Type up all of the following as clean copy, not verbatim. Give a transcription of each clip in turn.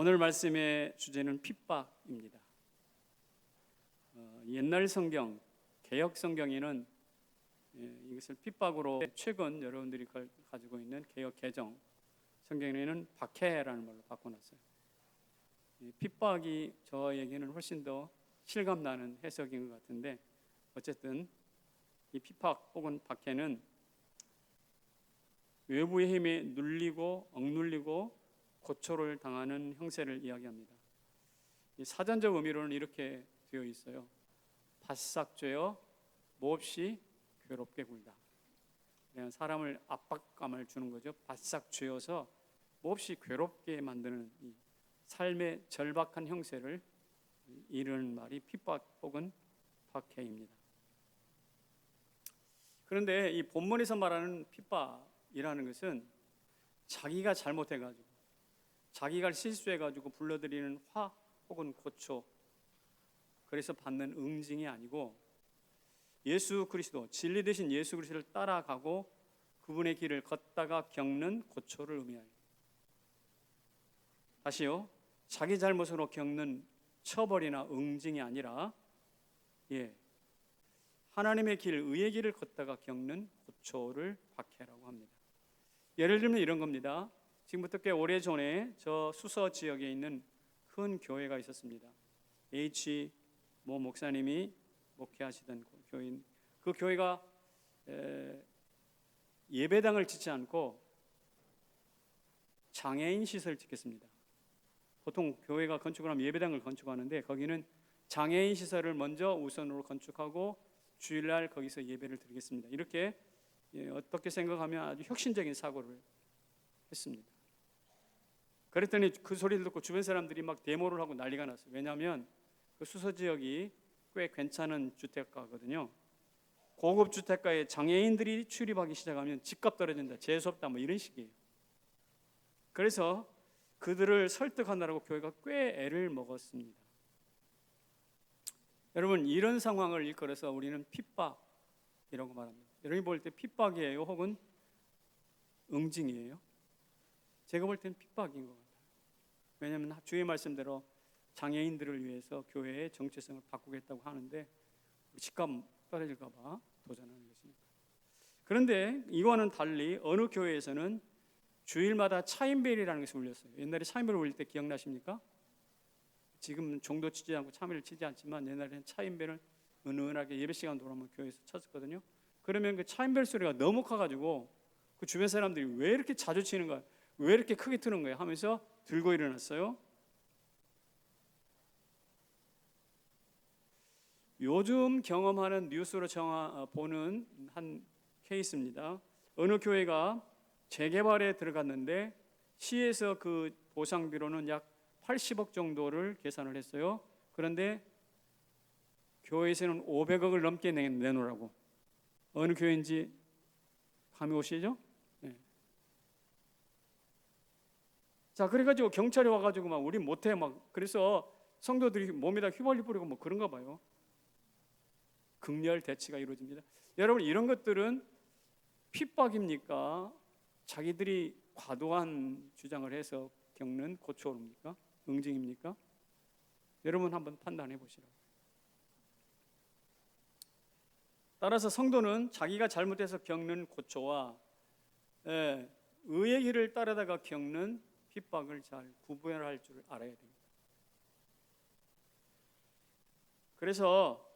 오늘 말씀의 주제는 핍박입니다. 옛날 성경, 개역 성경에는 이것을 핍박으로, 최근 여러분들이 가지고 있는 개역 개정 성경에는 박해라는 말로 바꿔놨어요. 핍박이 저에게는 훨씬 더 실감나는 해석인 것 같은데, 어쨌든 이 핍박 혹은 박해는 외부의 힘에 눌리고 억눌리고 고초를 당하는 형세를 이야기합니다. 이 사전적 의미로는 이렇게 되어 있어요. 바싹 쬐어 몹시 괴롭게 굴다. 그냥 사람을 압박감을 주는 거죠. 바싹 쥐어서 몹시 괴롭게 만드는 이 삶의 절박한 형세를 이르는 말이 핍박 혹은 박해입니다. 그런데 이 본문에서 말하는 핍박이라는 것은 자기가 잘못해가지고, 자기가 실수해가지고 불러들이는 화 혹은 고초, 그래서 받는 응징이 아니고 예수 그리스도, 진리 되신 예수 그리스도를 따라가고 그분의 길을 걷다가 겪는 고초를 의미해요. 다시요, 자기 잘못으로 겪는 처벌이나 응징이 아니라 하나님의 길, 의의 길을 걷다가 겪는 고초를 박해라고 합니다. 예를 들면 이런 겁니다. 지금부터 꽤 오래전에 저 수서 지역에 있는 큰 교회가 있었습니다. H 모 목사님이 목회하시던 교인, 그 교회가 예배당을 짓지 않고 장애인 시설을 짓겠습니다. 보통 교회가 건축을 하면 예배당을 건축하는데, 거기는 장애인 시설을 먼저 우선으로 건축하고 주일날 거기서 예배를 드리겠습니다. 이렇게 어떻게 생각하면 아주 혁신적인 사고를 했습니다. 그랬더니 그 소리를 듣고 주변 사람들이 막 데모를 하고 난리가 났어요. 왜냐하면 그 수서 지역이 꽤 괜찮은 주택가거든요. 고급 주택가에 장애인들이 출입하기 시작하면 집값 떨어진다, 재수없다, 뭐 이런 식이에요. 그래서 그들을 설득하느라고 교회가 꽤 애를 먹었습니다. 여러분, 이런 상황을 일컬어서 우리는 핍박이라고 말합니다. 여러분이 볼 때 핍박이에요, 혹은 응징이에요? 제가 볼 때는 핍박인 것 같아요. 왜냐하면 주의 말씀대로 장애인들을 위해서 교회의 정체성을 바꾸겠다고 하는데 집값 떨어질까 봐 도전하는 것이니까. 그런데 이와는 달리 어느 교회에서는 주일마다 차인벨이라는 것을 울렸어요. 옛날에 차인벨을 울릴 때 기억나십니까? 지금 종도 치지 않고 참외를 치지 않지만 옛날에는 차인벨을 은은하게 예배 시간 돌아오면 교회에서 쳤었거든요. 그러면 그 차인벨 소리가 너무 커가지고 그 주변 사람들이 왜 이렇게 자주 치는 거야, 왜 이렇게 크게 트는 거야 하면서 들고 일어났어요. 요즘 경험하는 뉴스로 보는 한 케이스입니다. 어느 교회가 재개발에 들어갔는데 시에서 그 보상비로는 약 80억 정도를 계산을 했어요. 그런데 교회에서는 500억을 넘게 내놓으라고. 어느 교회인지 감이 오시죠? 네. 자, 그래가지고 경찰이 와가지고 막 우리 못해 막, 그래서 성도들이 몸에다 휘발유 뿌리고 뭐 그런가 봐요. 극렬 대치가 이루어집니다. 여러분, 이런 것들은 핍박입니까? 자기들이 과도한 주장을 해서 겪는 고초입니까? 응징입니까? 여러분 한번 판단해 보시라고. 따라서 성도는 자기가 잘못해서 겪는 고초와 의의 길을 따르다가 겪는 핍박을 잘 구분할 줄 알아야 됩니다. 그래서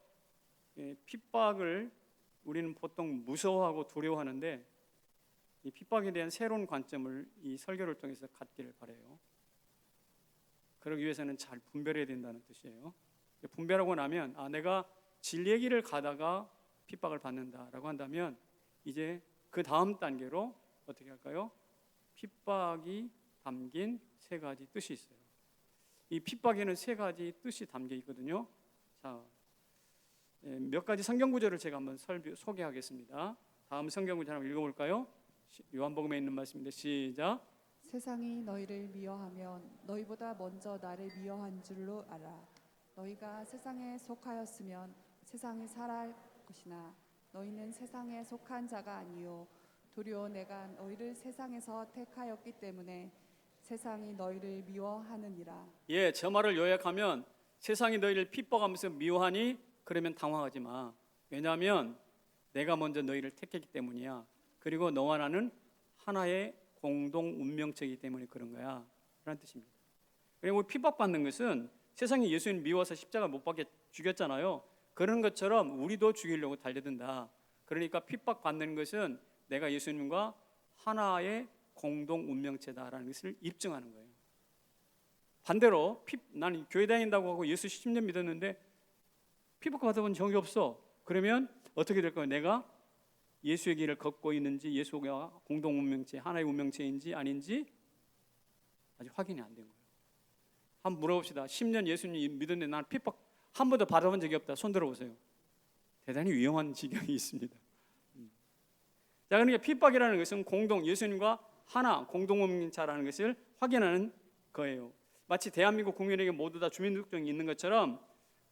핍박을 우리는 보통 무서워하고 두려워하는데, 이 핍박에 대한 새로운 관점을 이 설교를 통해서 갖기를 바라요. 그러기 위해서는 잘 분별해야 된다는 뜻이에요. 분별하고 나면 내가 진리의 길을 가다가 핍박을 받는다라고 한다면 이제 그 다음 단계로 어떻게 할까요? 핍박이 담긴 세 가지 뜻이 있어요. 이 핍박에는 세 가지 뜻이 담겨 있거든요. 자, 몇 가지 성경 구절을 제가 한번 소개하겠습니다. 다음 성경 구절 한번 읽어볼까요? 요한복음에 있는 말씀인데 시작. 세상이 너희를 미워하면 너희보다 먼저 나를 미워한 줄로 알아. 너희가 세상에 속하였으면 세상이 살아갈 것이나 너희는 세상에 속한 자가 아니요 도리어 내가 너희를 세상에서 택하였기 때문에 세상이 너희를 미워하느니라. 예, 저 말을 요약하면 세상이 너희를 핍박하면서 미워하니 그러면 당황하지 마. 왜냐하면 내가 먼저 너희를 택했기 때문이야. 그리고 너와 나는 하나의 공동 운명체이기 때문에 그런 거야 라는 뜻입니다. 그리고 핍박받는 것은 세상이 예수님 미워서 십자가 못 박게 죽였잖아요. 그런 것처럼 우리도 죽이려고 달려든다. 그러니까 핍박받는 것은 내가 예수님과 하나의 공동 운명체다라는 것을 입증하는 거예요. 반대로 나는 교회 다닌다고 하고 예수 10년 믿었는데 핍박받아본 적이 없어. 그러면 어떻게 될 거예요? 내가 예수의 길을 걷고 있는지, 예수가 공동 운명체, 하나의 운명체인지 아닌지 아직 확인이 안 된 거예요. 한번 물어봅시다. 10년 예수님 믿었는데 나는 핍박 한 번도 받아본 적이 없다. 손 들어보세요. 대단히 위험한 지경이 있습니다. 자, 그러니까 핍박이라는 것은 예수님과 하나 공동 운명체라는 것을 확인하는 거예요. 마치 대한민국 국민에게 모두 다 주민등록증이 있는 것처럼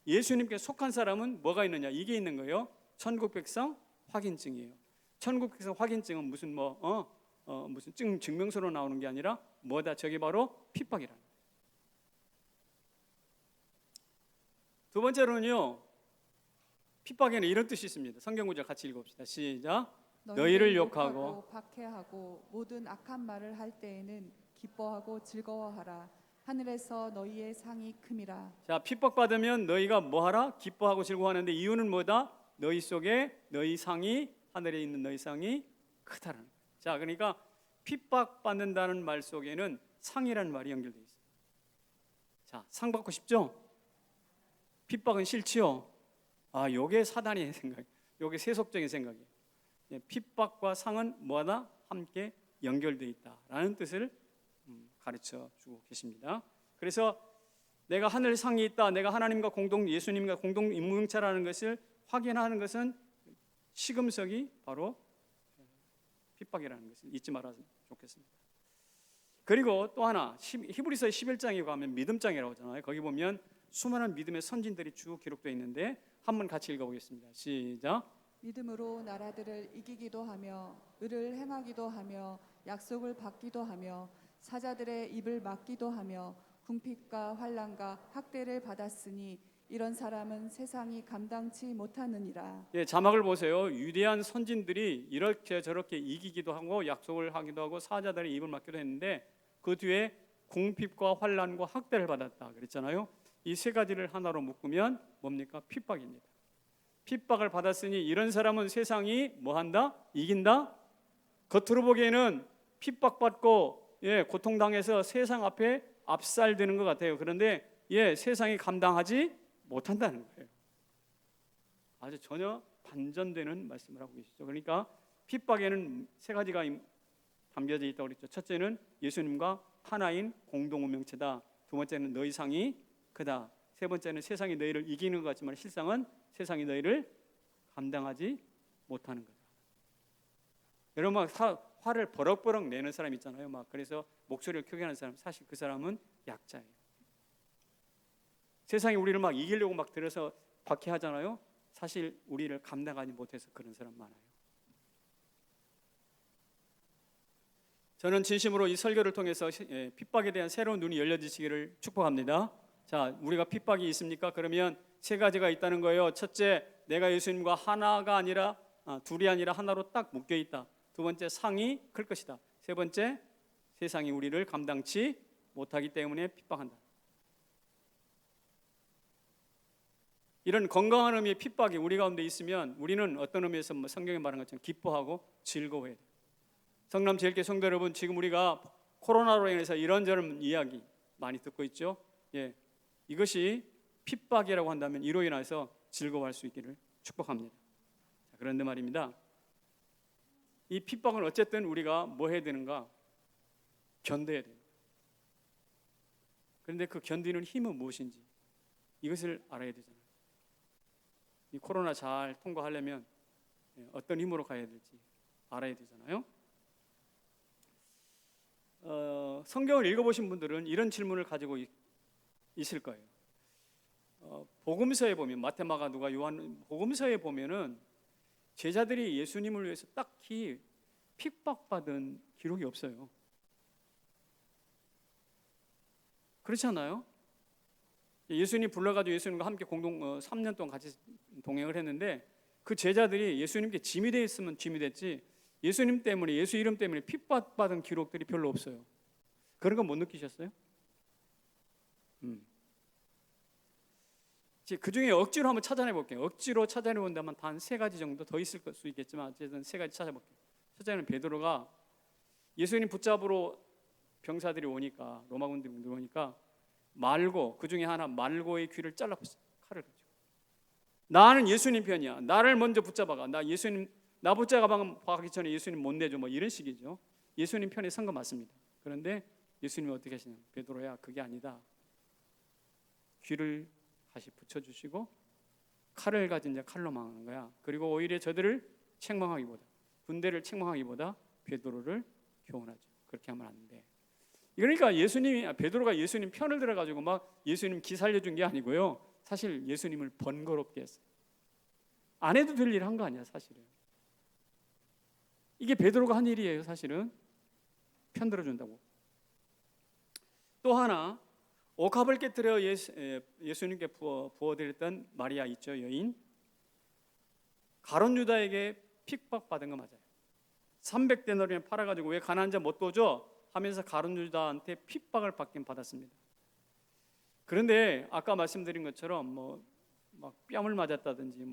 예수님께 속한 사람은 뭐가 있느냐? 이게 있는 거예요. 천국 백성 확인증이에요. 천국 백성 확인증은 무슨 무슨 증명서로 나오는 게 아니라 뭐다? 저게 바로 핍박이라는 거예요. 두 번째로는요, 핍박에는 이런 뜻이 있습니다. 성경 구절 같이 읽어봅시다. 시작. 너희를 욕하고 박해하고 모든 악한 말을 할 때에는 기뻐하고 즐거워하라. 하늘에서 너희의 상이 큼이라. 자, 핍박받으면 너희가 뭐하라? 기뻐하고 즐거워하는데 이유는 뭐다? 너희 속에 너희 상이, 하늘에 있는 너희 상이 크다라는 거예요. 자, 그러니까 핍박받는다는 말 속에는 상이라는 말이 연결되어 있어요. 자, 상 받고 싶죠? 핍박은 싫지요? 요게 사단의 생각, 요게 세속적인 생각이에요. 핍박과 상은 뭐하다? 함께 연결되어 있다라는 뜻을 가르쳐 주고 계십니다. 그래서 내가 하늘 상이 있다, 내가 하나님과 예수님과 공동 인문체라는 것을 확인하는 것은 시금석이 바로 핍박이라는 것을 잊지 말았으면 좋겠습니다. 그리고 또 하나, 히브리서 11장에 가면 믿음장이라고 하잖아요. 거기 보면 수많은 믿음의 선진들이 쭉 기록되어 있는데 한번 같이 읽어보겠습니다. 시작. 믿음으로 나라들을 이기기도 하며 의를 행하기도 하며 약속을 받기도 하며 사자들의 입을 막기도 하며 궁핍과 환난과 학대를 받았으니 이런 사람은 세상이 감당치 못하느니라. 예, 자막을 보세요. 위대한 선진들이 이렇게 저렇게 이기기도 하고 약속을 하기도 하고 사자들의 입을 막기도 했는데 그 뒤에 궁핍과 환난과 학대를 받았다 그랬잖아요. 이 세 가지를 하나로 묶으면 뭡니까? 핍박입니다. 핍박을 받았으니 이런 사람은 세상이 뭐한다? 이긴다? 겉으로 보기에는 핍박받고 고통당해서 세상 앞에 압살되는 것 같아요. 그런데 세상이 감당하지 못한다는 거예요. 아주 전혀 반전되는 말씀을 하고 계시죠. 그러니까 핍박에는 세 가지가 담겨져 있다고 그랬죠. 첫째는 예수님과 하나인 공동 운명체다. 두 번째는 너희 상이 크다. 세 번째는 세상이 너희를 이기는 것 같지만 실상은 세상이 너희를 감당하지 못하는 거다. 여러분 화를 버럭버럭 내는 사람 있잖아요. 그래서 목소리를 크게 하는 사람, 사실 그 사람은 약자예요. 세상이 우리를 이기려고 들어서 박해하잖아요. 사실 우리를 감당하지 못해서 그런 사람 많아요. 저는 진심으로 이 설교를 통해서 핍박에 대한 새로운 눈이 열려지시기를 축복합니다. 자, 우리가 핍박이 있습니까? 그러면 세 가지가 있다는 거예요. 첫째, 내가 예수님과 하나가 아니라 둘이 아니라 하나로 딱 묶여 있다. 두 번째, 상이 클 것이다. 세 번째, 세상이 우리를 감당치 못하기 때문에 핍박한다. 이런 건강한 의미의 핍박이 우리 가운데 있으면 우리는 어떤 의미에서 성경에 말한 것처럼 기뻐하고 즐거워해야 돼요. 성남제일교회 성도 여러분, 지금 우리가 코로나로 인해서 이런저런 이야기 많이 듣고 있죠. 이것이 핍박이라고 한다면 이로 인해서 즐거워할 수 있기를 축복합니다. 자, 그런데 말입니다. 이 핍박은 어쨌든 우리가 뭐 해야 되는가? 견뎌야 돼요. 그런데 그 견디는 힘은 무엇인지 이것을 알아야 되잖아요. 이 코로나 잘 통과하려면 어떤 힘으로 가야 될지 알아야 되잖아요. 성경을 읽어보신 분들은 이런 질문을 가지고 있을 거예요. 복음서에 보면 마태, 마가, 누가, 요한 복음서에 보면은 제자들이 예수님을 위해서 딱히 핍박받은 기록이 없어요. 그렇지 않아요? 예수님 불러가지고 예수님과 함께 3년 동안 같이 동행을 했는데 그 제자들이 예수님께 짐이 돼 있으면 짐이 됐지 예수님 때문에 예수 이름 때문에 핍박받은 기록들이 별로 없어요. 그런 거 못 느끼셨어요? 그 중에 억지로 한번 찾아내 볼게요. 억지로 찾아내 본다면 단 3가지 정도 더 있을 수 있겠지만 어쨌든 3가지 찾아볼게요. 첫째는 베드로가 예수님 붙잡으러 병사들이 오니까 로마 군대들이 오니까 말고 그 중에 하나 말고의 귀를 잘라버렸어요. 칼을 가지고. 나는 예수님 편이야. 나를 먼저 붙잡아가. 나 붙잡아가기 전에 예수님 못 내줘. 뭐 이런 식이죠. 예수님 편에 선 거 맞습니다. 그런데 예수님이 어떻게 하시냐? 베드로야, 그게 아니다. 귀를 다시 붙여주시고 칼을 가진 자 칼로 망하는 거야. 그리고 오히려 저들을 책망하기보다 군대를 책망하기보다 베드로를 교훈하죠. 그렇게 하면 안 돼. 그러니까 베드로가 예수님 편을 들어가지고 막 예수님 기 살려준 게 아니고요. 사실 예수님을 번거롭게 했어요. 안 해도 될 일 한 거 아니야 사실은. 이게 베드로가 한 일이에요 사실은. 편 들어준다고. 또 하나 옥합을 깨뜨려 예수님께 부어드렸던 마리아 있죠, 여인. 가룟 유다에게 핍박받은 거 맞아요. 300데나리온에 팔아가지고 왜 가난한 자 못 도와줘 하면서 가룟 유다한테 핍박을 받긴 받았습니다. 그런데 아까 말씀드린 것처럼 막 뺨을 맞았다든지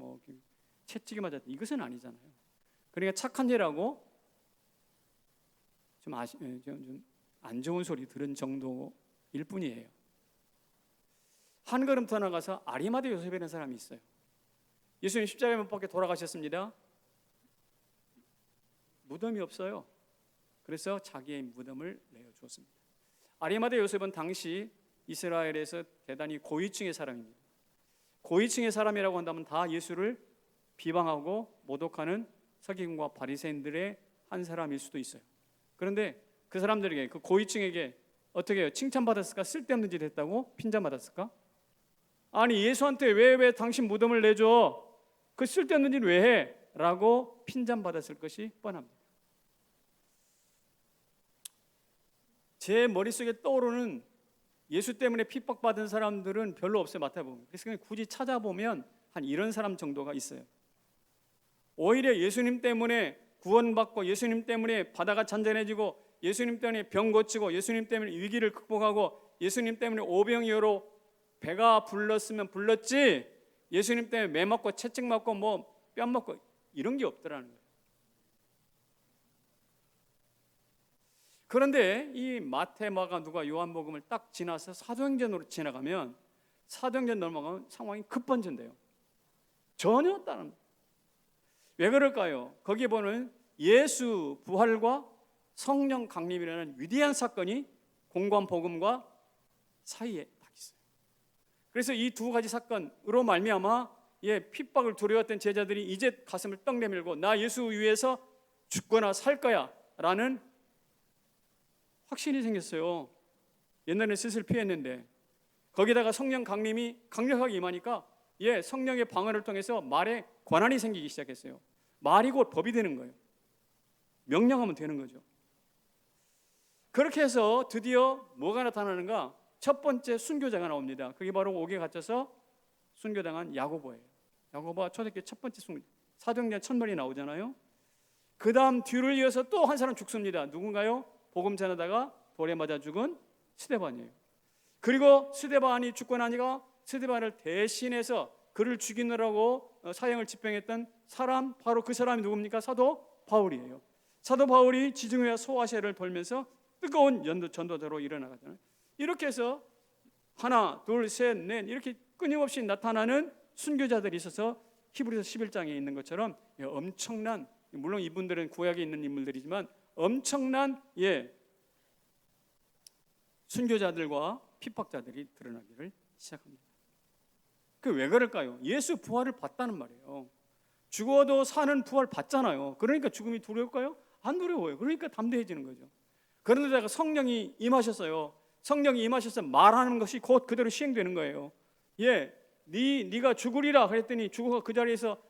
채찍이 맞았다 이것은 아니잖아요. 그러니까 착한 죄라고 좀 안 좋은 소리 들은 정도일 뿐이에요. 한 걸음 더 나가서 아리마대 요셉이라는 사람이 있어요. 예수님 십자가에 못 박혀 돌아가셨습니다. 무덤이 없어요. 그래서 자기의 무덤을 내어주었습니다. 아리마대 요셉은 당시 이스라엘에서 대단히 고위층의 사람입니다. 고위층의 사람이라고 한다면 다 예수를 비방하고 모독하는 서기관과 바리새인들의 한 사람일 수도 있어요. 그런데 그 사람들에게 그 고위층에게 어떻게 해요? 칭찬받았을까? 쓸데없는 짓 했다고 핀잔받았을까? 아니 예수한테 왜 당신 무덤을 내줘? 그 쓸데없는 짓 왜 해? 라고 핀잔받았을 것이 뻔합니다. 제 머릿속에 떠오르는 예수 때문에 핍박받은 사람들은 별로 없어요. 마태복음. 그래서 굳이 찾아보면 한 이런 사람 정도가 있어요. 오히려 예수님 때문에 구원받고 예수님 때문에 바다가 잔잔해지고 예수님 때문에 병 고치고 예수님 때문에 위기를 극복하고 예수님 때문에 오병이어로 배가 불렀으면 불렀지 예수님 때문에 매 맞고 채찍 맞고 뺨 맞고 이런 게 없더라는 거예요. 그런데 이 마태, 마가, 누가, 요한복음을 딱 지나서 사도행전으로 지나가면 사도행전 넘어가면 상황이 급반전돼요. 전혀 다른. 왜 그럴까요? 거기에 보면 예수 부활과 성령 강림이라는 위대한 사건이 공관 복음과 사이에 딱 있어요. 그래서 이 2가지 사건으로 말미암아 핍박을 두려웠던 제자들이 이제 가슴을 떡 내밀고 나 예수 위해서 죽거나 살 거야 라는 확신이 생겼어요. 옛날에 스스로 피했는데 거기다가 성령 강림이 강력하게 임하니까 성령의 방언을 통해서 말에 권한이 생기기 시작했어요. 말이 곧 법이 되는 거예요. 명령하면 되는 거죠. 그렇게 해서 드디어 뭐가 나타나는가? 첫 번째 순교자가 나옵니다. 그게 바로 옥에 갇혀서 순교당한 야고보예요. 야고보가 초대교회 첫 번째 순교. 사도행전 1000번이 나오잖아요. 그 다음 뒤를 이어서 또 한 사람 죽습니다. 누군가요? 복음 전하다가 돌에 맞아 죽은 스데반이에요. 그리고 스데반이 죽고 나니까 스데반을 대신해서 그를 죽이느라고 사형을 집행했던 사람, 바로 그 사람이 누굽니까? 사도 바울이에요. 사도 바울이 지중해와 소아시아를 돌면서 뜨거운 전도자로 일어나가잖아요. 이렇게 해서 하나, 둘, 셋, 넷 이렇게 끊임없이 나타나는 순교자들이 있어서 히브리서 11장에 있는 것처럼 엄청난, 물론 이분들은 구약에 있는 인물들이지만 엄청난 순교자들과 핍박자들이 드러나기를 시작합니다. 그 왜 그럴까요? 예수 부활을 봤다는 말이에요. 죽어도 사는 부활 봤잖아요. 그러니까 죽음이 두려울까요? 안 두려워요. 그러니까 담대해지는 거죠. 그런데다가 성령이 임하셨어요. 성령이 임하셔서 말하는 것이 곧 그대로 시행되는 거예요. 네가 죽으리라 그랬더니 죽어가 그 자리에서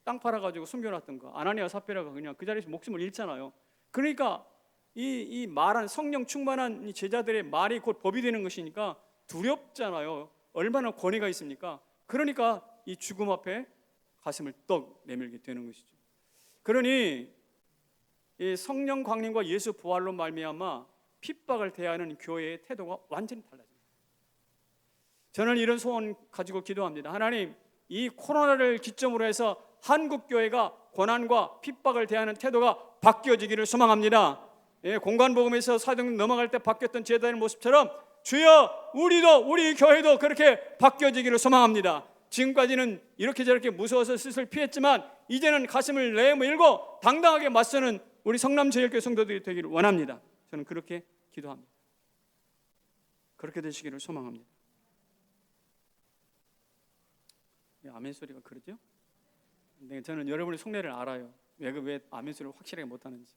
땅 팔아가지고 숨겨놨던 거 아나니아 사피라가 그냥 그 자리에서 목숨을 잃잖아요. 그러니까 이 말한 성령 충만한 이 제자들의 말이 곧 법이 되는 것이니까 두렵잖아요. 얼마나 권위가 있습니까? 그러니까 이 죽음 앞에 가슴을 떡 내밀게 되는 것이죠. 그러니 이 성령 광림과 예수 부활로 말미암아 핍박을 대하는 교회의 태도가 완전히 달라집니다. 저는 이런 소원 가지고 기도합니다. 하나님, 이 코로나를 기점으로 해서 한국 교회가 고난과 핍박을 대하는 태도가 바뀌어지기를 소망합니다. 공간 복음에서 사도행 넘어갈 때 바뀌었던 제자의 모습처럼 주여 우리 교회도 그렇게 바뀌어지기를 소망합니다. 지금까지는 이렇게 저렇게 무서워서 스스로 피했지만 이제는 가슴을 내밀고 당당하게 맞서는 우리 성남제일교회 성도들이 되기를 원합니다. 저는 그렇게 기도합니다. 그렇게 되시기를 소망합니다. 아멘 소리가 그러죠? 근데 저는 여러분의 속내를 알아요. 왜 아멘 소리를 확실하게 못하는지.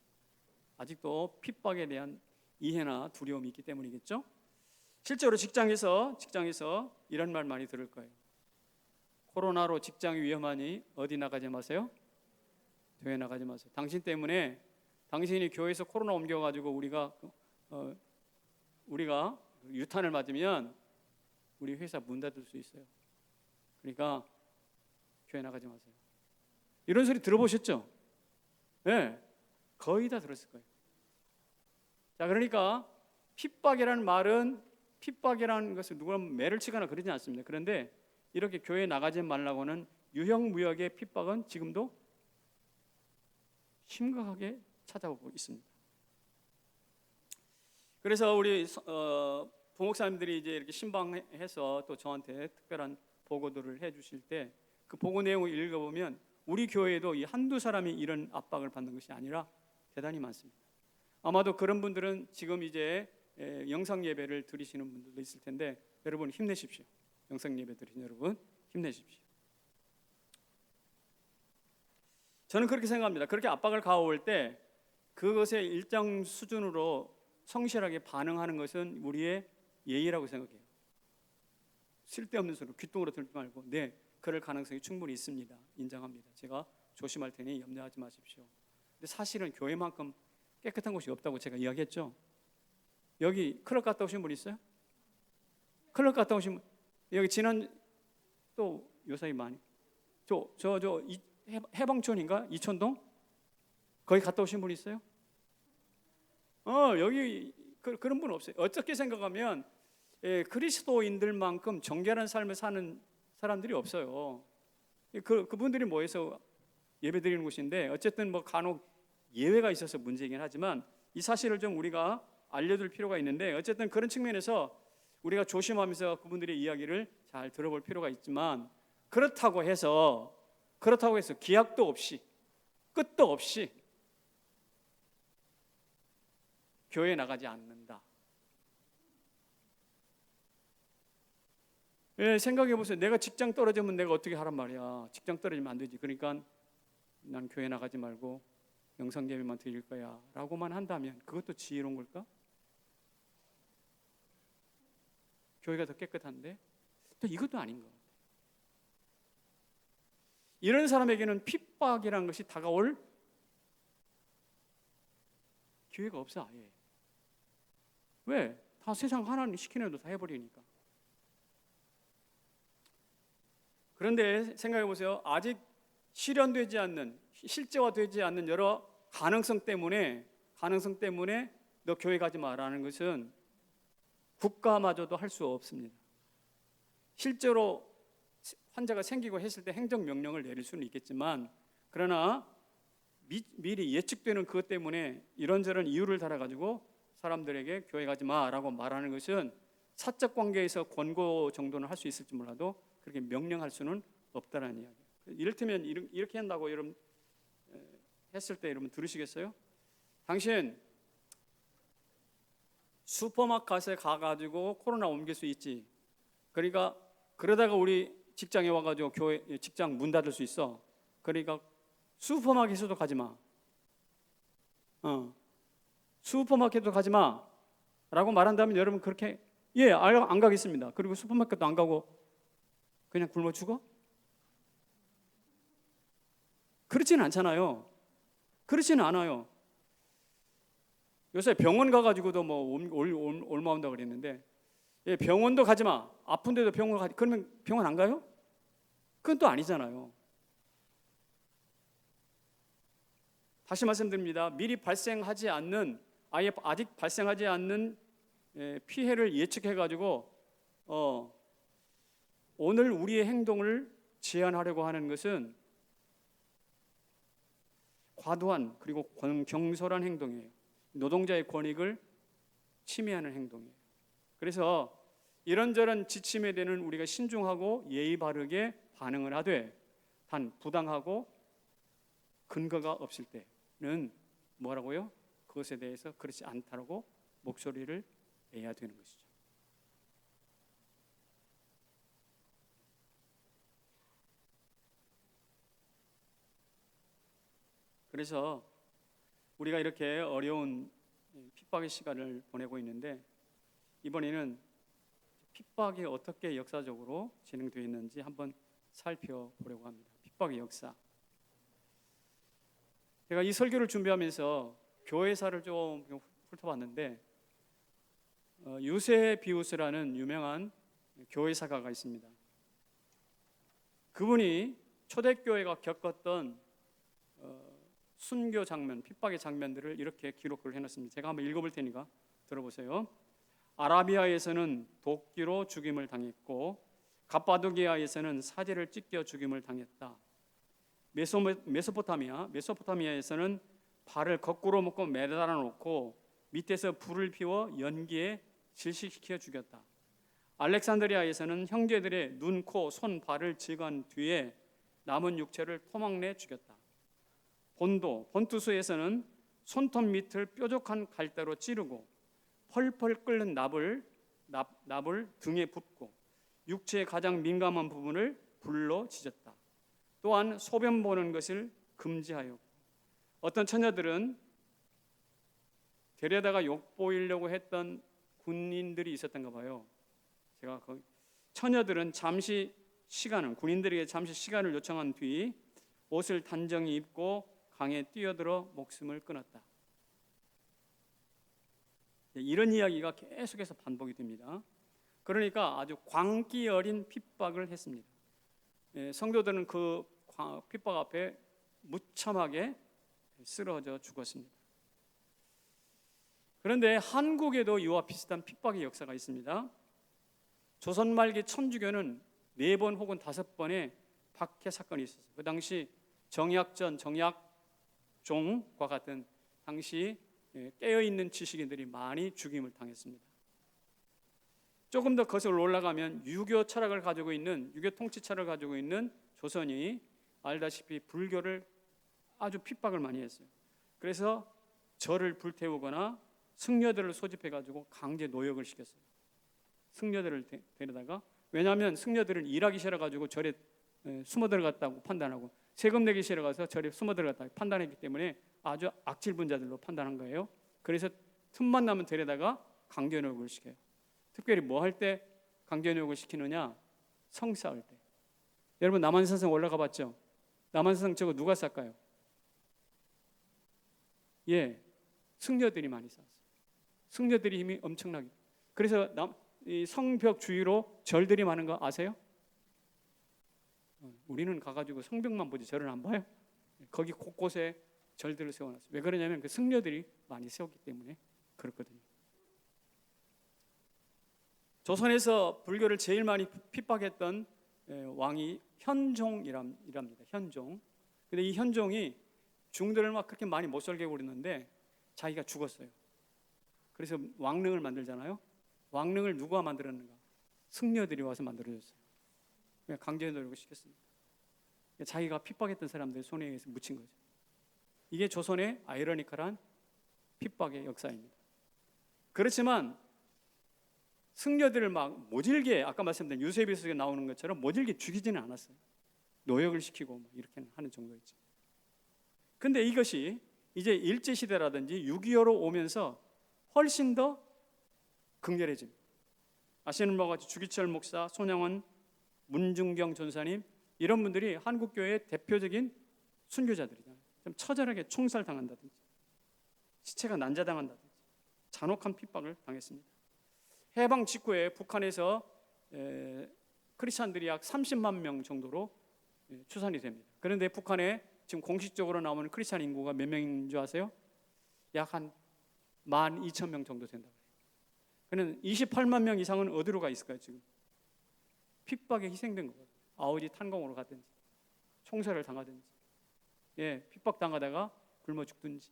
아직도 핍박에 대한 이해나 두려움이 있기 때문이겠죠? 실제로 직장에서 이런 말 많이 들을 거예요. 코로나로 직장이 위험하니 어디 나가지 마세요? 교회 나가지 마세요. 당신 때문에 당신이 교회에서 코로나 옮겨가지고 우리가 유탄을 맞으면 우리 회사 문 닫을 수 있어요. 그러니까 교회 나가지 마세요. 이런 소리 들어보셨죠? 네, 거의 다 들었을 거예요. 자, 그러니까 핍박이라는 것을 누구나 매를 치거나 그러지 않습니다. 그런데 이렇게 교회 나가지 말라고는 유형무역의 핍박은 지금도 심각하게 찾아오고 있습니다. 그래서 우리 부목사님들이 이제 이렇게 신방해서 또 저한테 특별한 보고들을 해주실 때 그 보고 내용을 읽어보면 우리 교회에도 이 한두 사람이 이런 압박을 받는 것이 아니라 대단히 많습니다. 아마도 그런 분들은 지금 이제 영상 예배를 드리시는 분들도 있을 텐데 여러분 힘내십시오. 영상 예배 드리는 여러분 힘내십시오. 저는 그렇게 생각합니다. 그렇게 압박을 가해올 때 그것에 일정 수준으로 성실하게 반응하는 것은 우리의 예의라고 생각해요. 쓸데없는 소리 귓등으로 들지 말고 네, 그럴 가능성이 충분히 있습니다. 인정합니다. 제가 조심할 테니 염려하지 마십시오. 근데 사실은 교회만큼 깨끗한 곳이 없다고 제가 이야기했죠. 여기 클럽 갔다 오신 분 있어요? 클럽 갔다 오신 분 여기 지난 또 요사이 많이 해방촌인가 이촌동 거기 갔다 오신 분 있어요? 여기 그런 분 없어요. 어떻게 생각하면 그리스도인들만큼 정결한 삶을 사는 사람들이 없어요. 그분들이 모여서 예배드리는 곳인데 어쨌든 뭐 간혹 예외가 있어서 문제이긴 하지만 이 사실을 좀 우리가 알려둘 필요가 있는데 어쨌든 그런 측면에서 우리가 조심하면서 그분들의 이야기를 잘 들어볼 필요가 있지만 그렇다고 해서 기약도 없이 끝도 없이 교회에 나가지 않는다. 생각해보세요. 내가 직장 떨어지면 내가 어떻게 하란 말이야. 직장 떨어지면 안 되지. 그러니까 난 교회 나가지 말고 영상 예배만 드릴 거야 라고만 한다면 그것도 지혜로운 걸까? 교회가 더 깨끗한데 또 이것도 아닌 것 같아요. 이런 사람에게는 핍박이라는 것이 다가올 기회가 없어. 아예. 왜? 다 세상 하나님 시키는 대로 다 해버리니까. 그런데 생각해 보세요. 아직 실현되지 않는, 실제화되지 않는 여러 가능성 때문에 너 교회 가지 마라는 것은 국가마저도 할 수 없습니다. 실제로 환자가 생기고 했을 때 행정명령을 내릴 수는 있겠지만 그러나 미리 예측되는 그것 때문에 이런저런 이유를 달아가지고 사람들에게 교회 가지 마라고 말하는 것은 사적 관계에서 권고 정도는 할 수 있을지 몰라도 그렇게 명령할 수는 없다라는 이야기예요. 이를테면 이렇게 한다고 여러분 했을 때 여러분 들으시겠어요? 당신 슈퍼마켓에 가가지고 코로나 옮길 수 있지. 그러니까 그러다가 우리 직장에 와가지고 교회 직장 문 닫을 수 있어. 그러니까 슈퍼마켓에도 가지 마. 슈퍼마켓도 가지 마라고 말한다면 여러분 그렇게 안 가겠습니다. 그리고 슈퍼마켓도 안 가고 그냥 굶어 죽어? 그렇지는 않잖아요. 그렇지는 않아요. 요새 병원 가가지고도 뭐 얼마 온다 그랬는데, 예, 병원도 가지 마. 아픈데도 병원 가지. 그러면 병원 안 가요? 그건 또 아니잖아요. 다시 말씀드립니다. 미리 발생하지 않는, 아직 발생하지 않는 피해를 예측해가지고 오늘 우리의 행동을 제한하려고 하는 것은 과도한 그리고 경솔한 행동이에요. 노동자의 권익을 침해하는 행동이에요. 그래서 이런저런 지침에 대한 우리가 신중하고 예의 바르게 반응을 하되, 단 부당하고 근거가 없을 때는 뭐라고요? 그것에 대해서 그렇지 않다라고 목소리를 내야 되는 것이죠. 그래서 우리가 이렇게 어려운 핍박의 시간을 보내고 있는데, 이번에는 핍박이 어떻게 역사적으로 진행되어 있는지 한번 살펴보려고 합니다. 핍박의 역사. 제가 이 설교를 준비하면서 교회사를 좀 훑어봤는데, 유세비우스라는 유명한 교회사가가 있습니다. 그분이 초대교회가 겪었던 순교 장면, 핍박의 장면들을 이렇게 기록을 해놨습니다. 제가 한번 읽어볼 테니까 들어보세요. 아라비아에서는 도끼로 죽임을 당했고, 갑바도기아에서는 사제를 찢겨 죽임을 당했다. 메소포타미아에서는 발을 거꾸로 묶고 매달아 놓고 밑에서 불을 피워 연기에 질식시켜 죽였다. 알렉산드리아에서는 형제들의 눈, 코, 손, 발을 제거한 뒤에 남은 육체를 토막내 죽였다. 본투스에서는 손톱 밑을 뾰족한 갈대로 찌르고 펄펄 끓는 납을 등에 붓고 육체의 가장 민감한 부분을 불로 지졌다. 또한 소변 보는 것을 금지하였고, 어떤 처녀들은 데려다가 욕보이려고 했던 군인들이 있었던가 봐요. 제가 처녀들은 군인들에게 잠시 시간을 요청한 뒤 옷을 단정히 입고 강에 뛰어들어 목숨을 끊었다. 이런 이야기가 계속해서 반복이 됩니다. 그러니까 아주 광기 어린 핍박을 했습니다. 성도들은 그 핍박 앞에 무참하게 쓰러져 죽었습니다. 그런데 한국에도 이와 비슷한 핍박의 역사가 있습니다. 조선 말기 천주교는 4번 혹은 5번의 박해 사건이 있었어요. 그 당시 정약종과 같은 당시 깨어있는 지식인들이 많이 죽임을 당했습니다. 조금 더 거슬러 올라가면 유교 통치 철학을 가지고 있는 조선이 알다시피 불교를 아주 핍박을 많이 했어요. 그래서 절을 불태우거나 승려들을 소집해가지고 강제 노역을 시켰어요. 승려들을 데려다가, 왜냐하면 승려들은 일하기 싫어가지고 절에 숨어 들어갔다고 판단하고 세금 내기 싫어가서 절에 숨어 들어갔다고 판단했기 때문에 아주 악질 분자들로 판단한 거예요. 그래서 틈만 나면 데려다가 강제 노역을 시켜요. 특별히 뭐 할 때 강제 노역을 시키느냐? 성 쌓을 때. 여러분 남한산성 올라가 봤죠? 남한산성 저거 누가 쌓을까요? 승려들이 많이 쌓았어요. 승려들이 힘이 엄청나게. 그래서 이 성벽 주위로 절들이 많은 거 아세요? 우리는 가가지고 성벽만 보지 절을 안 봐요. 거기 곳곳에 절들을 세워놨어요. 왜 그러냐면 그 승려들이 많이 세웠기 때문에 그렇거든요. 조선에서 불교를 제일 많이 핍박했던 왕이 현종이랍니다. 현종. 근데 이 현종이 중들을 막 그렇게 많이 못 살게 부렸는데 자기가 죽었어요. 그래서 왕릉을 만들잖아요. 왕릉을 누가 만들었는가? 승려들이 와서 만들어줬어요. 그냥 강제 노역을 시켰습니다. 자기가 핍박했던 사람들 손에 의해서 묻힌 거죠. 이게 조선의 아이러니컬한 핍박의 역사입니다. 그렇지만 승려들을 막 모질게, 아까 말씀드린 유세비우스가 나오는 것처럼 모질게 죽이지는 않았어요. 노역을 시키고 이렇게 하는 정도였죠. 근데 이것이 이제 일제시대라든지 6.25로 오면서 훨씬 더 극렬해집니다. 아시는 바와 같이 주기철 목사, 손영원, 문중경 전사님, 이런 분들이 한국교회의 대표적인 순교자들이잖아요. 좀 처절하게 총살당한다든지 시체가 난자당한다든지 잔혹한 핍박을 당했습니다. 해방 직후에 북한에서 크리스찬들이 약 30만 명 정도로 추산이 됩니다. 그런데 북한에 지금 공식적으로 나오는 크리스찬 인구가 몇 명인 줄 아세요? 약 한 12,000명 정도 된다고 해요. 그는 28만 명 이상은 어디로 가 있을까요? 지금 핍박에 희생된 거예요. 아우지 탄광으로 가든지 총살을 당하든지, 핍박 당하다가 굶어 죽든지.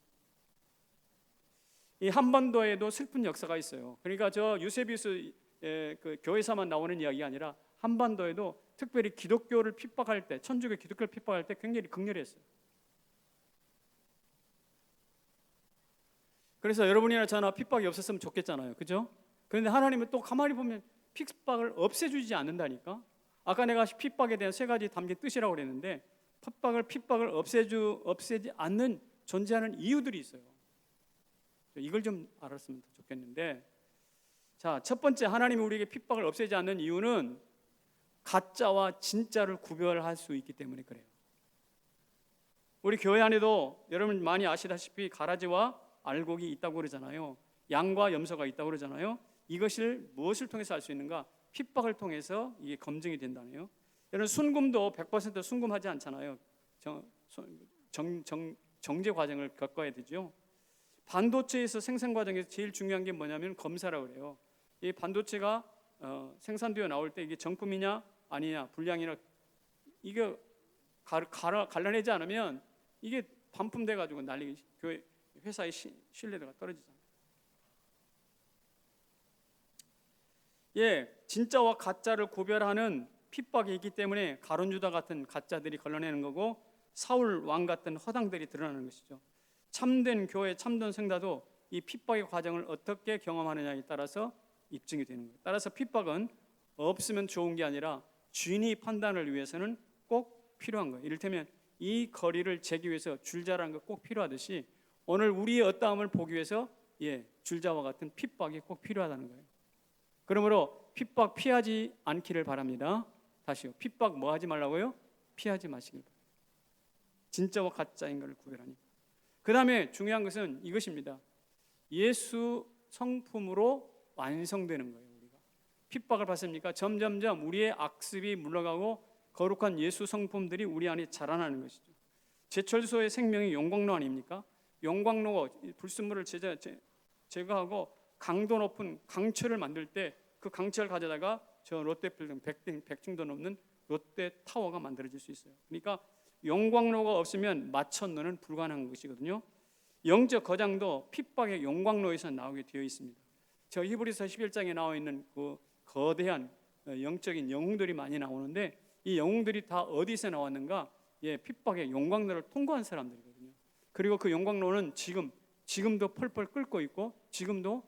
이 한반도에도 슬픈 역사가 있어요. 그러니까 저 유세비우스 그 교회사만 나오는 이야기가 아니라 한반도에도 특별히 기독교를 핍박할 때, 천주교 기독교를 핍박할 때 굉장히 극렬했어요. 그래서 여러분이나 저나 핍박이 없었으면 좋겠잖아요, 그죠? 그런데 하나님은 또 가만히 보면 핍박을 없애주지 않는다니까. 아까 내가 핍박에 대한 세 가지 담긴 뜻이라고 그랬는데, 핍박을 없애지 않는 존재하는 이유들이 있어요. 이걸 좀 알았으면 더 좋겠는데, 자, 첫 번째, 하나님이 우리에게 핍박을 없애지 않는 이유는 가짜와 진짜를 구별할 수 있기 때문에 그래요. 우리 교회 안에도 여러분 많이 아시다시피 가라지와 알곡이 있다고 그러잖아요. 양과 염소가 있다고 그러잖아요. 이것을 무엇을 통해서 알 수 있는가? 핍박을 통해서 이게 검증이 된다네요. 여러분 순금도 100% 순금하지 않잖아요. 정제 과정을 겪어야 되죠. 반도체에서 생산 과정에서 제일 중요한 게 뭐냐면 검사라고 그래요. 이 반도체가 생산되어 나올 때 이게 정품이냐 아니냐, 불량이냐, 이게 갈라내지 않으면 이게 반품돼 가지고 난리, 교회 회사의 신뢰도가 떨어지잖아요. 진짜와 가짜를 구별하는 핍박이 있기 때문에 가룟 유다 같은 가짜들이 걸러내는 거고, 사울 왕 같은 허당들이 드러나는 것이죠. 참된 교회, 참된 성도도 이 핍박의 과정을 어떻게 경험하느냐에 따라서 입증이 되는 거예요. 따라서 핍박은 없으면 좋은 게 아니라 주인이 판단을 위해서는 꼭 필요한 거예요. 이를테면 이 거리를 재기 위해서 줄자라는 거 꼭 필요하듯이 오늘 우리의 어떠함을 보기 위해서 줄자와 같은 핍박이 꼭 필요하다는 거예요. 그러므로 핍박 피하지 않기를 바랍니다. 다시요. 핍박 뭐 하지 말라고요? 피하지 마시길 바랍니다. 진짜와 가짜인 것을 구별하니까. 그 다음에 중요한 것은 이것입니다. 예수 성품으로 완성되는 거예요. 우리가 핍박을 받습니까? 점점점 우리의 악습이 물러가고 거룩한 예수 성품들이 우리 안에 자라나는 것이죠. 제철소의 생명이 용광로 아닙니까? 용광로 불순물을 제거하고 강도 높은 강철을 만들 때 그 강철을 가져다가 저 롯데빌딩 100층도 넘는 롯데타워가 만들어질 수 있어요. 그러니까 용광로가 없으면 마천루는 불가능한 것이거든요. 영적 거장도 핍박의 용광로에서 나오게 되어 있습니다. 저 히브리서 11장에 나와 있는 그 거대한 영적인 영웅들이 많이 나오는데, 이 영웅들이 다 어디서 나왔는가? 핍박의 용광로를 통과한 사람들이거든요. 그리고 그 용광로는 지금도 펄펄 끓고 있고, 지금도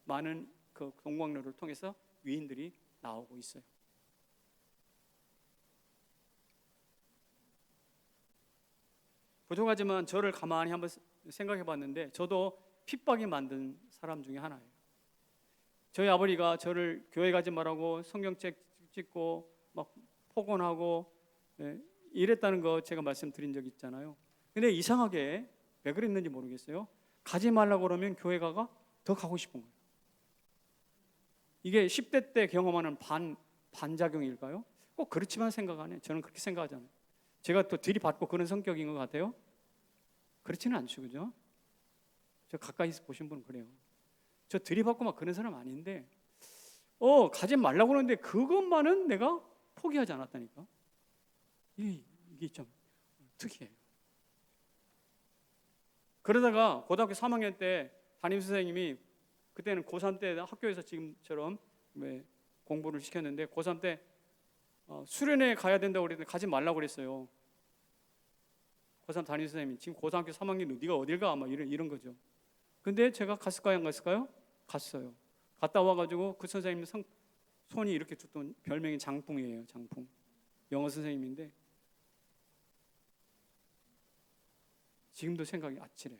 많은 그 용광로를 통해서 위인들이 나오고 있어요. 부족하지만 저를 가만히 한번 생각해 봤는데 저도 핍박이 만든 사람 중에 하나예요. 저희 아버지가 저를 교회 가지 말라고 성경책 찍고 막 폭언하고 이랬다는 거 제가 말씀드린 적 있잖아요. 근데 이상하게 왜 그랬는지 모르겠어요. 가지 말라고 그러면 교회 가가 더 가고 싶은 거예요. 이게 10대 때 경험하는 반작용일까요? 꼭 그렇지만 생각 안 해요. 저는 그렇게 생각하잖아요. 제가 또 들이받고 그런 성격인 것 같아요? 그렇지는 않죠, 그죠? 저 가까이서 보신 분은 그래요. 저 들이받고 막 그런 사람 아닌데, 가지 말라고 그러는데 그것만은 내가 포기하지 않았다니까. 이게 좀 특이해요. 그러다가 고등학교 3학년 때 담임 선생님이, 그때는 고3 때 학교에서 지금처럼 공부를 시켰는데 고3 때 수련회 가야 된다고 그랬는데 가지 말라고 그랬어요. 고3 담임 선생님이, 지금 고등학교 3학년 네가 어딜 가? 막 이런 거죠. 근데 제가 갔을까요, 안 갔을까요? 갔어요. 갔다 와가지고 그 선생님 손이 이렇게 줬던 별명이 장풍이에요. 장풍. 영어 선생님인데 지금도 생각이 아찔해요.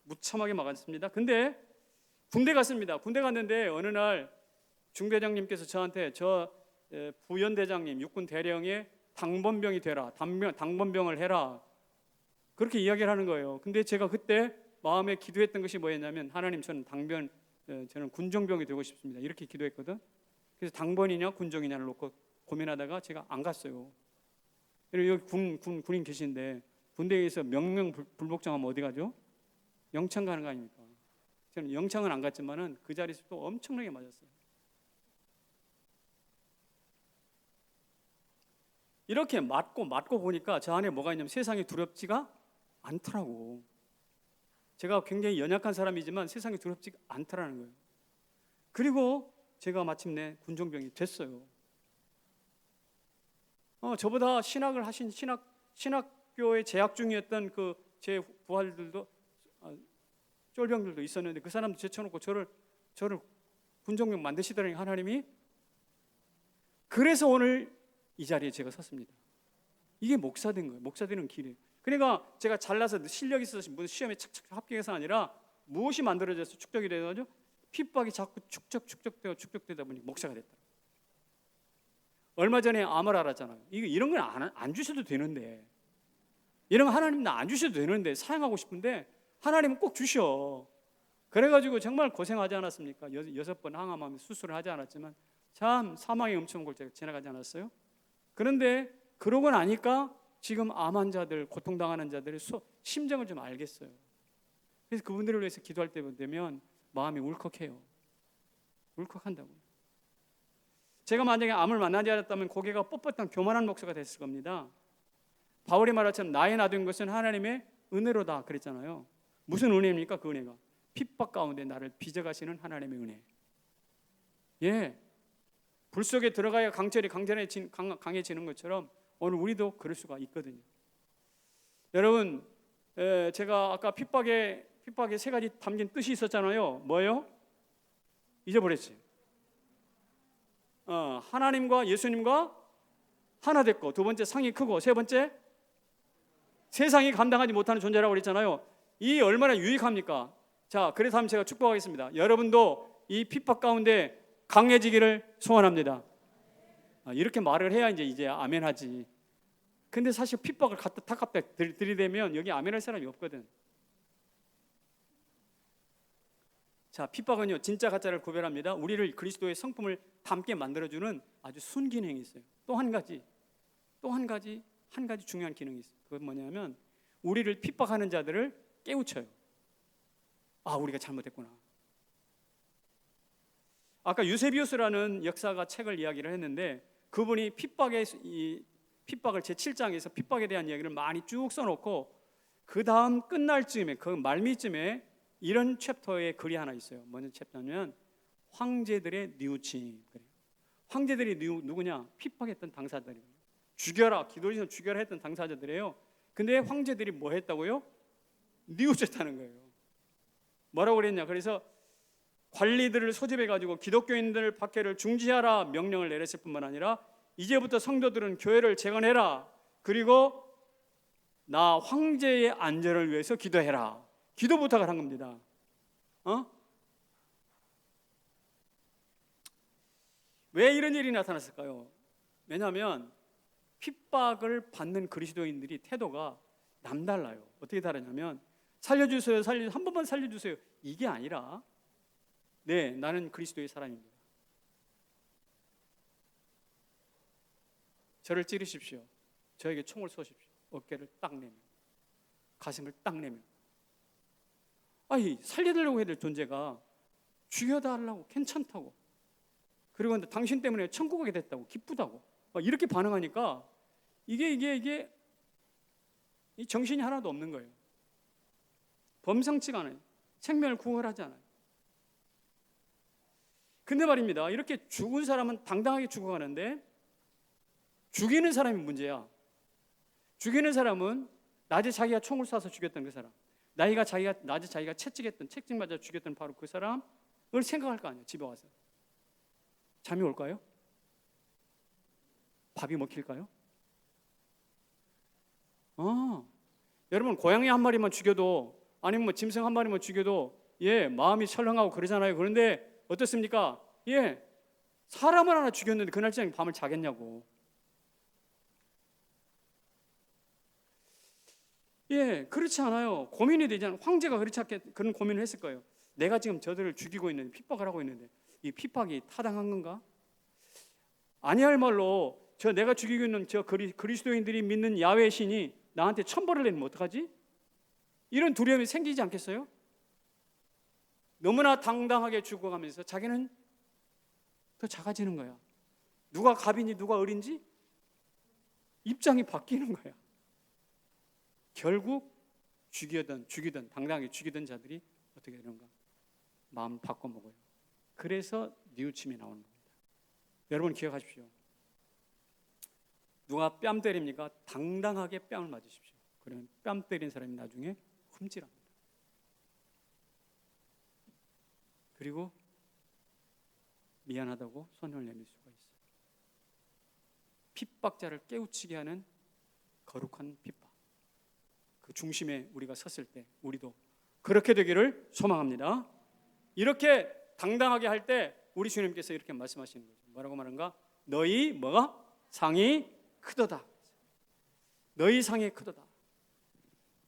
무참하게 막았습니다. 근데 군대 갔습니다. 군대 갔는데 어느 날 중대장님께서 저한테 저 부연대장님, 육군 대령의 당번병이 되라, 당번병을 해라, 그렇게 이야기를 하는 거예요. 근데 제가 그때 마음에 기도했던 것이 뭐였냐면, 하나님, 저는 저는 군종병이 되고 싶습니다. 이렇게 기도했거든. 그래서 당번이냐 군종이냐를 놓고 고민하다가 제가 안 갔어요. 여기 군인 계신데 군대에서 명령 불복종하면 어디 가죠? 영창 가는 거 아닙니까? 저는 영창은 안 갔지만은 그 자리에서 또 엄청나게 맞았어요. 이렇게 맞고 보니까 저 안에 뭐가 있냐면 세상이 두렵지가 않더라고. 제가 굉장히 연약한 사람이지만 세상이 두렵지가 않더라는 거예요. 그리고 제가 마침내 군종병이 됐어요. 저보다 신학을 하신 신학교에 재학 중이었던 그 제 부하들도 쫄병들도 있었는데 그 사람도 제쳐놓고 저를 군종병 만드시더니 하나님이. 그래서 오늘 이 자리에 제가 섰습니다. 이게 목사 된 거예요. 목사 되는 길이에요. 그러니까 제가 잘나서 실력이 있어서 무슨 시험에 착착 합격해서 아니라 무엇이 만들어져서 축적이 돼가지고 핍박이 자꾸 축적되다 보니 목사가 됐다. 얼마 전에 암을 알았잖아요. 이런 건 안 주셔도 되는데, 이런 거 하나님 나 안 주셔도 되는데, 사용하고 싶은데 하나님은 꼭 주셔. 그래가지고 정말 고생하지 않았습니까? 6번 항암하며 수술을 하지 않았지만 참 사망의 음침한 골짜기 지나가지 않았어요? 그런데 그러고 나니까 지금 암 환자들, 고통당하는 자들의 심정을 좀 알겠어요. 그래서 그분들을 위해서 기도할 때 되면 마음이 울컥해요. 울컥한다고요. 제가 만약에 암을 만나지 않았다면 고개가 뻣뻣한 교만한 목사가 됐을 겁니다. 바울이 말하처럼 나의 나된 것은 하나님의 은혜로다 그랬잖아요. 무슨 은혜입니까? 그 은혜가 핍박 가운데 나를 빚어가시는 하나님의 은혜. 예, 불 속에 들어가야 강해지는 것처럼 오늘 우리도 그럴 수가 있거든요. 여러분, 제가 아까 핍박에 세 가지 담긴 뜻이 있었잖아요. 뭐예요? 잊어버렸지. 하나님과 예수님과 하나 됐고, 두 번째 상이 크고, 세 번째 세상이 감당하지 못하는 존재라고 그랬잖아요. 이 얼마나 유익합니까? 자, 그래서 한번 제가 축복하겠습니다. 여러분도 이 핍박 가운데 강해지기를 소원합니다. 이렇게 말을 해야 이제 아멘하지. 근데 사실 핍박을 갖다 탁갑다 들이대면 여기 아멘할 사람이 없거든. 자, 핍박은요 진짜 가짜를 구별합니다. 우리를 그리스도의 성품을 닮게 만들어주는 아주 순기능이 있어요. 또 한 가지 중요한 기능이 있어요. 그건 뭐냐면 우리를 핍박하는 자들을 깨우쳐요. 아, 우리가 잘못했구나. 아까 유세비우스라는 역사가 책을 이야기를 했는데 그분이 핍박을 제7장에서 핍박에 대한 이야기를 많이 쭉 써놓고 그 다음 끝날 즈음에 그 말미쯤에 이런 챕터의 글이 하나 있어요. 뭐냐 챕터냐면 황제들의 뉘우침. 황제들이 누구냐? 핍박했던 당사자들이에요. 죽여라, 기도리에서 죽여라 했던 당사자들이에요. 근데 황제들이 뭐 했다고요? 뉘우쳤다는 거예요. 뭐라고 그랬냐? 그래서 관리들을 소집해가지고 기독교인들 박해를 중지하라 명령을 내렸을 뿐만 아니라 이제부터 성도들은 교회를 재건해라. 그리고 나 황제의 안전을 위해서 기도해라. 기도 부탁을 한 겁니다. 왜 이런 일이 나타났을까요? 왜냐하면 핍박을 받는 그리스도인들이 태도가 남달라요. 어떻게 다르냐면 살려주세요, 한 번만 살려주세요. 이게 아니라 네, 나는 그리스도의 사람입니다. 저를 찌르십시오. 저에게 총을 쏘십시오. 어깨를 딱 내밀고 가슴을 딱 내밀고. 살려달라고 해야 될 존재가 죽여달라고 괜찮다고, 그리고 당신 때문에 천국 가게 됐다고 기쁘다고 이렇게 반응하니까 이게 이 정신이 하나도 없는 거예요. 범상치가 않아요. 생명을 구원하지 않아요. 근데 말입니다, 이렇게 죽은 사람은 당당하게 죽어가는데 죽이는 사람이 문제야. 죽이는 사람은 낮에 자기가 총을 쏴서 죽였던 그 사람, 낮에 자기가 채찍 맞아 죽였던 바로 그 사람을 생각할 거 아니에요. 집에 와서 잠이 올까요? 밥이 먹힐까요? 여러분, 고양이 한 마리만 죽여도, 아니면 뭐 짐승 한 마리만 죽여도 마음이 철렁하고 그러잖아요. 그런데 어떻습니까? 사람을 하나 죽였는데 그날 저녁에 밤을 자겠냐고. 예, 그렇지 않아요. 고민이 되잖아요. 황제가 그렇지 않게 그런 고민을 했을 거예요. 내가 지금 저들을 죽이고 있는데, 핍박을 하고 있는데 이 핍박이 타당한 건가? 아니할 말로 저 내가 죽이고 있는 저 그리스도인들이 믿는 야훼 신이 나한테 천벌을 내리면 어떡하지? 이런 두려움이 생기지 않겠어요? 너무나 당당하게 죽어가면서 자기는 더 작아지는 거야. 누가 갑인지 누가 을인지 입장이 바뀌는 거야. 결국 죽이던 당당하게 죽이던 자들이 어떻게 되는가? 마음 바꿔먹어요. 그래서 뉘우침이 나오는 겁니다. 여러분 기억하십시오. 누가 뺨 때립니까? 당당하게 뺨을 맞으십시오. 그러면 뺨 때린 사람이 나중에 흠질합니다. 그리고 미안하다고 손을 내밀 수가 있어요. 핍박자를 깨우치게 하는 거룩한 핍박. 그 중심에 우리가 섰을 때 우리도 그렇게 되기를 소망합니다. 이렇게 당당하게 할 때 우리 주님께서 이렇게 말씀하시는 거죠. 뭐라고 말한가? 너희 뭐가? 상이 크도다. 너희 상이 크도다.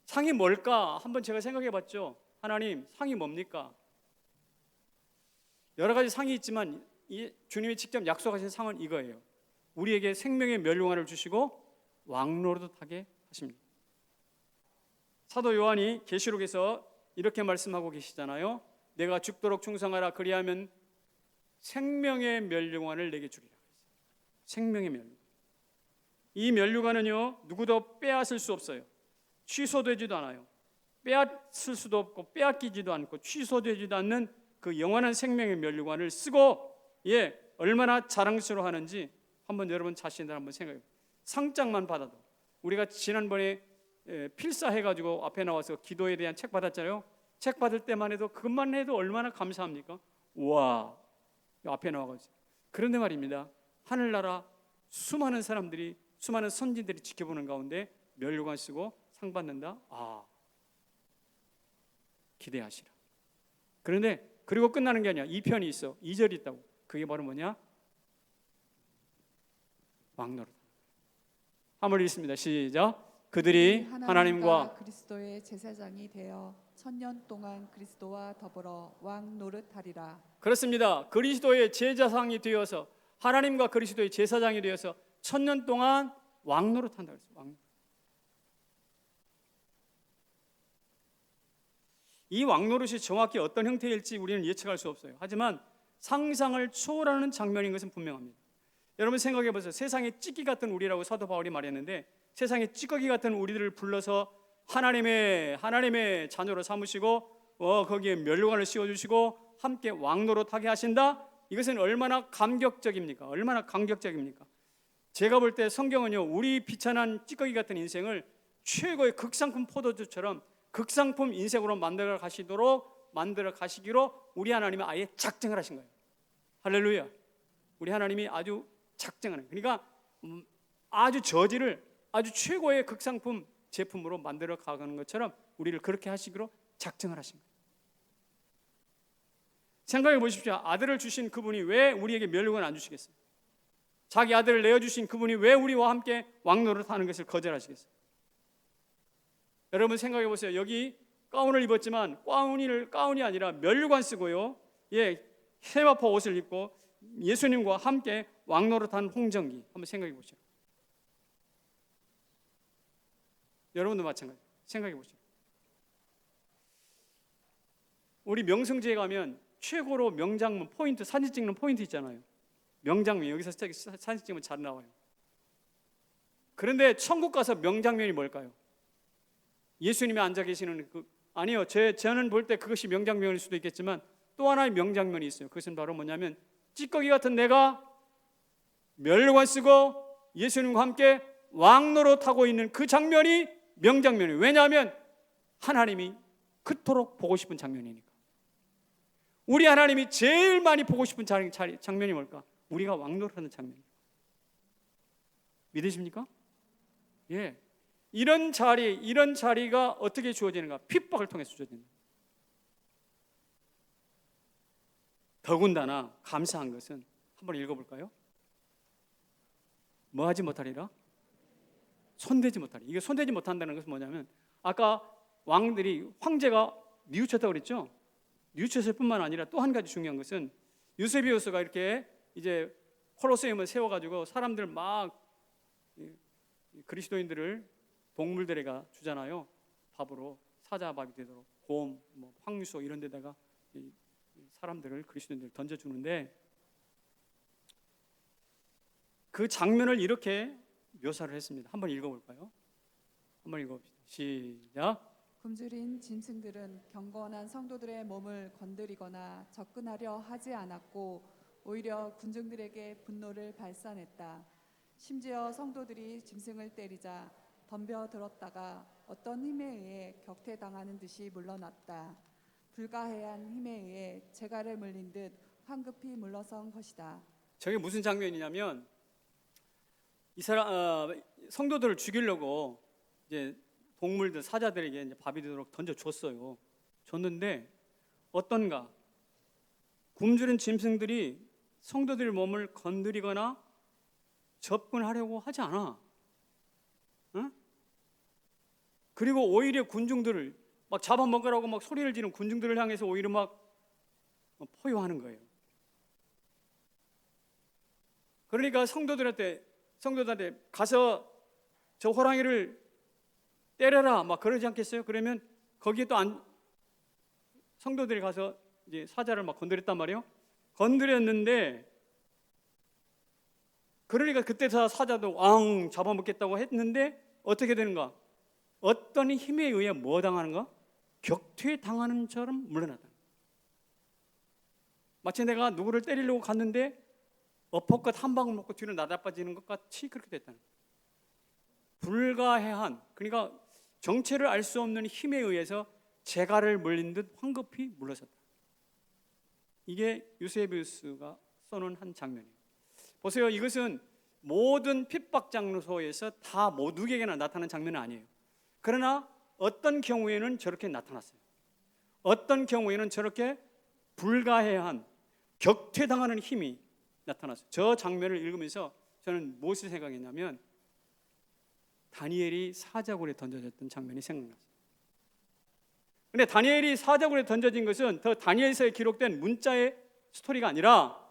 상이 뭘까? 한번 제가 생각해 봤죠. 하나님, 상이 뭡니까? 여러 가지 상이 있지만 주님이 직접 약속하신 상은 이거예요. 우리에게 생명의 면류관을 주시고 왕노릇하게 하십니다. 사도 요한이 계시록에서 이렇게 말씀하고 계시잖아요. 내가 죽도록 충성하라. 그리하면 생명의 면류관을 내게 주리라. 생명의 면류관. 이 면류관은요, 누구도 빼앗을 수 없어요. 취소되지도 않아요. 빼앗을 수도 없고 빼앗기지도 않고 취소되지도 않는 그 영원한 생명의 면류관을 쓰고 얼마나 자랑스러워하는지 한번 여러분 자신들 한번 생각해 보세요. 상장만 받아도 우리가 지난번에 필사해가지고 앞에 나와서 기도에 대한 책 받았잖아요. 책 받을 때만 해도 그것만 해도 얼마나 감사합니까? 와, 앞에 나와가지고. 그런데 말입니다. 하늘나라 수많은 사람들이 수많은 선진들이 지켜보는 가운데 면류관 쓰고 상 받는다. 기대하시라. 그런데 그리고 끝나는 게 아니야. 2편이 있어. 2절이 있다고. 그게 바로 뭐냐? 왕노릇. 한번 읽습니다. 시작. 그들이 하나님과 그리스도의 제사장이 되어 천년 동안 그리스도와 더불어 왕 노릇하리라. 그렇습니다. 그리스도의 제사장이 되어서 하나님과 그리스도의 제사장이 되어서 천년 동안 왕 노릇한다 그랬어요. 왕. 이 왕노릇이 정확히 어떤 형태일지 우리는 예측할 수 없어요. 하지만 상상을 초월하는 장면인 것은 분명합니다. 여러분 생각해 보세요. 세상에 찌꺼기 같은 우리라고 사도 바울이 말했는데 세상에 찌꺼기 같은 우리들을 불러서 하나님의 자녀로 삼으시고 거기에 면류관을 씌워주시고 함께 왕노릇하게 하신다. 이것은 얼마나 감격적입니까? 얼마나 감격적입니까? 제가 볼 때 성경은요, 우리 비천한 찌꺼기 같은 인생을 최고의 극상품 포도주처럼 극상품 인생으로 만들어 가시기로 우리 하나님이 아예 작정을 하신 거예요. 할렐루야. 우리 하나님이 아주 작정하는, 그러니까 아주 저지를 아주 최고의 극상품 제품으로 만들어 가는 것처럼 우리를 그렇게 하시기로 작정을 하신 거예요. 생각해 보십시오. 아들을 주신 그분이 왜 우리에게 면류관을 안 주시겠어요? 자기 아들을 내어주신 그분이 왜 우리와 함께 왕노릇하는 것을 거절하시겠어요? 여러분 생각해 보세요. 여기 가운을 입었지만 가운이 아니라 면류관 쓰고요. 세마포 옷을 입고 예수님과 함께 왕노릇한 홍정기 한번 생각해 보시죠. 여러분도 마찬가지. 생각해 보시죠. 우리 명승지에 가면 최고로 명장면 포인트, 사진 찍는 포인트 있잖아요. 명장면, 여기서 사진 찍으면 잘 나와요. 그런데 천국 가서 명장면이 뭘까요? 예수님이 앉아 계시는 아니요, 저는 볼 때 그것이 명장면일 수도 있겠지만 또 하나의 명장면이 있어요. 그것은 바로 뭐냐면 찌꺼기 같은 내가 면류관 쓰고 예수님과 함께 왕노릇하고 있는 그 장면이 명장면이에요. 왜냐하면 하나님이 그토록 보고 싶은 장면이니까. 우리 하나님이 제일 많이 보고 싶은 장면이 뭘까? 우리가 왕노릇하는 장면이에요. 믿으십니까? 이런 자리가 어떻게 주어지는가? 핍박을 통해서 주어진다. 더군다나 감사한 것은 한번 읽어볼까요? 뭐 하지 못하리라? 손대지 못하리. 이게 손대지 못한다는 것은 뭐냐면 아까 왕들이 황제가 뉘우쳤다고 그랬죠? 뉘우쳤을 뿐만 아니라 또 한 가지 중요한 것은 유세비우스가 이렇게 이제 콜로세움을 세워가지고 사람들 막 그리스도인들을 동물들에가 주잖아요. 밥으로 사자밥이 되도록 곰, 뭐 황유소 이런 데다가 이 사람들을 그리스도인들을 던져주는데 그 장면을 이렇게 묘사를 했습니다. 한번 읽어볼까요? 한번 읽어봅시다. 시작. 굶주린 짐승들은 경건한 성도들의 몸을 건드리거나 접근하려 하지 않았고 오히려 군중들에게 분노를 발산했다. 심지어 성도들이 짐승을 때리자 덤벼들었다가 어떤 힘에 의해 격퇴당하는 듯이 물러났다. 불가해한 힘에 의해 재갈을 물린 듯 황급히 물러선 것이다. 저게 무슨 장면이냐면 이 사람 성도들을 죽이려고 이제 동물들 사자들에게 이제 밥이 되도록 던져 줬어요. 줬는데 어떤가? 굶주린 짐승들이 성도들의 몸을 건드리거나 접근하려고 하지 않아. 응? 그리고 오히려 군중들을 막 잡아먹으라고 막 소리를 지르는 군중들을 향해서 오히려 막 포효하는 거예요. 그러니까 성도들한테 가서 저 호랑이를 때려라 막 그러지 않겠어요? 그러면 거기에 또 성도들이 가서 이제 사자를 막 건드렸단 말이에요. 건드렸는데 그러니까 그때 사자도 왕 잡아먹겠다고 했는데 어떻게 되는가? 어떤 힘에 의해 뭐 당하는가? 격퇴당하는 처럼 물러나다. 마치 내가 누구를 때리려고 갔는데 어퍼컷 한 방울 먹고 뒤로 나다빠지는 것 같이 그렇게 됐다는 거예요. 불가해한, 그러니까 정체를 알 수 없는 힘에 의해서 재갈을 물린 듯 황급히 물러섰다. 이게 유세비우스가 써놓은 한 장면이에요. 보세요. 이것은 모든 핍박 장소에서 다 모두에게나 나타나는 장면은 아니에요. 그러나 어떤 경우에는 저렇게 나타났어요. 어떤 경우에는 저렇게 불가해한 격퇴당하는 힘이 나타났어요. 저 장면을 읽으면서 저는 무엇을 생각했냐면 다니엘이 사자굴에 던져졌던 장면이 생각났어요. 그런데 다니엘이 사자굴에 던져진 것은 더 다니엘서에 기록된 문자의 스토리가 아니라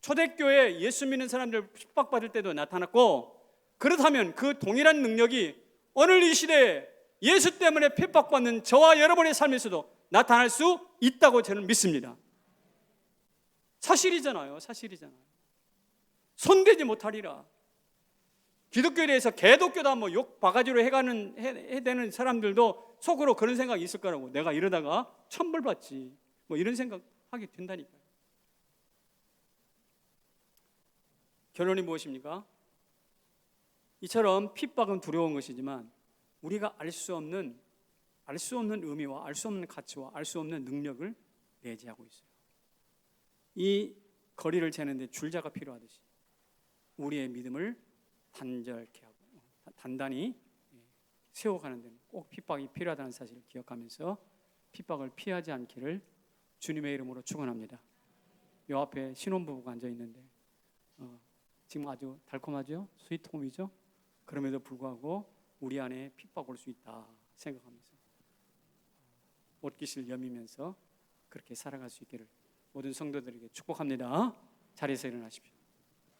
초대교회 예수 믿는 사람들 핍박받을 때도 나타났고, 그렇다면 그 동일한 능력이 오늘 이 시대에 예수 때문에 핍박받는 저와 여러분의 삶에서도 나타날 수 있다고 저는 믿습니다. 사실이잖아요. 손대지 못하리라. 기독교에 대해서 개독교다 뭐 욕 바가지로 해대는 사람들도 속으로 그런 생각이 있을 거라고. 내가 이러다가 천벌 받지 뭐 이런 생각하게 된다니까요. 결론이 무엇입니까? 이처럼 핍박은 두려운 것이지만 우리가 알 수 없는 의미와 알 수 없는 가치와 알 수 없는 능력을 내재하고 있어요. 이 거리를 재는데 줄자가 필요하듯이 우리의 믿음을 단절케 하고 단단히 세워가는 데는 꼭 핍박이 필요하다는 사실을 기억하면서 핍박을 피하지 않기를 주님의 이름으로 축원합니다. 요 앞에 신혼부부가 앉아 있는데 지금 아주 달콤하죠? 스위트홈이죠? 그럼에도 불구하고 우리 안에 핍박 올 수 있다 생각하면서 옷깃을 여미면서 그렇게 살아갈 수 있기를 모든 성도들에게 축복합니다. 자리에서 일어나십시오.